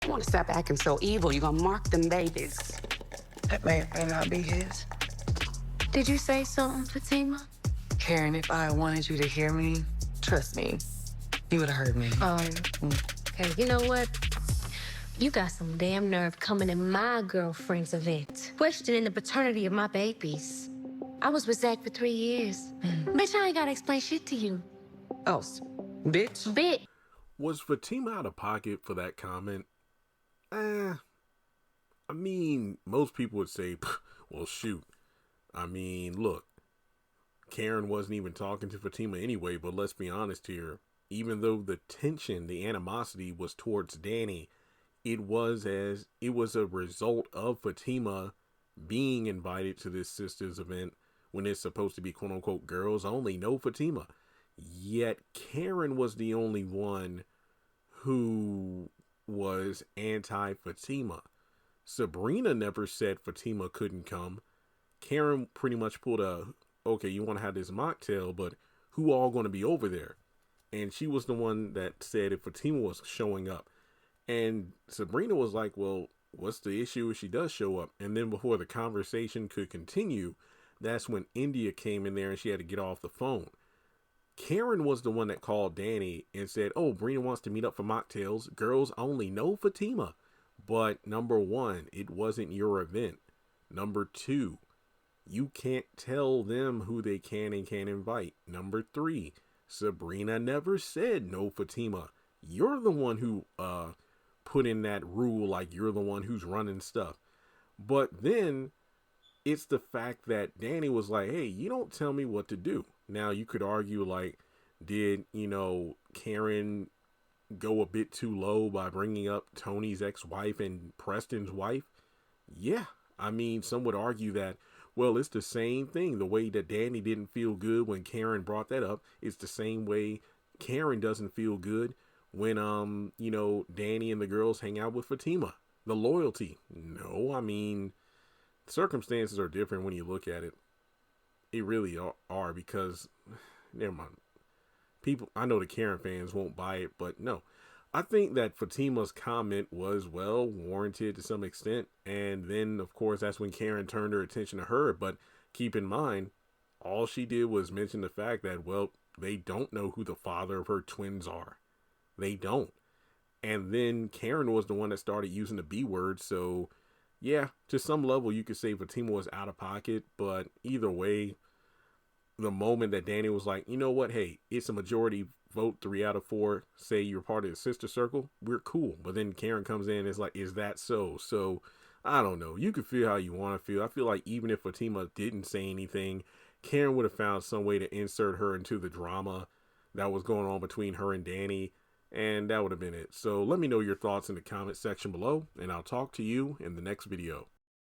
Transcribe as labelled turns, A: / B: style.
A: You want to stop acting so evil, you're going to mark them babies.
B: That may not be his.
C: Did you say something, Fatima?
B: Karen, if I wanted you to hear me, trust me, you would have heard me.
C: Okay, you know what? You got some damn nerve coming to my girlfriend's event, questioning the paternity of my babies. I was with Zach for 3 years. Bitch, I ain't gotta explain shit to you.
A: Oh, bitch.
C: Bitch.
D: Was Fatima out of pocket for that comment? I mean, most people would say, well, shoot. I mean, look, Karen wasn't even talking to Fatima anyway, but let's be honest here. Even though the tension, the animosity was towards Danny, it was a result of Fatima being invited to this Sistas event when it's supposed to be quote unquote girls only, no Fatima. Yet Karen was the only one who was anti-Fatima. Sabrina never said Fatima couldn't come. Karen pretty much pulled okay, you want to have this mocktail, but who all going to be over there? And she was the one that said if Fatima was showing up. And Sabrina was like, well, what's the issue if she does show up? And then before the conversation could continue, that's when India came in there and she had to get off the phone. Karen was the one that called Danny and said, oh, Brina wants to meet up for mocktails. Girls only, no Fatima. But number one, it wasn't your event. Number two, you can't tell them who they can and can't invite. Number three, Sabrina never said no Fatima. You're the one who put in that rule, like you're the one who's running stuff. But then it's the fact that Danny was like, hey, you don't tell me what to do. Now you could argue like, did, Karen go a bit too low by bringing up Tony's ex-wife and Preston's wife? Yeah. I mean, some would argue that, well, it's the same thing. The way that Danny didn't feel good when Karen brought that up, it's the same way Karen doesn't feel good when, Danny and the girls hang out with Fatima. The loyalty. No, I mean, circumstances are different when you look at it. It really are because, never mind. People, I know the Karen fans won't buy it, but no. I think that Fatima's comment was well warranted to some extent. And then, of course, that's when Karen turned her attention to her. But keep in mind, all she did was mention the fact that, well, they don't know who the father of her twins are. They don't. And then Karen was the one that started using the B word. So, yeah, to some level, you could say Fatima was out of pocket. But either way, the moment that Danny was like, you know what? Hey, it's a majority vote, 3 out of 4 say you're part of the sister circle. We're cool. But then Karen comes in and is like, is that so? So I don't know. You can feel how you want to feel. I feel like even if Fatima didn't say anything, Karen would have found some way to insert her into the drama that was going on between her and Danny. And that would have been it. So let me know your thoughts in the comment section below, and I'll talk to you in the next video.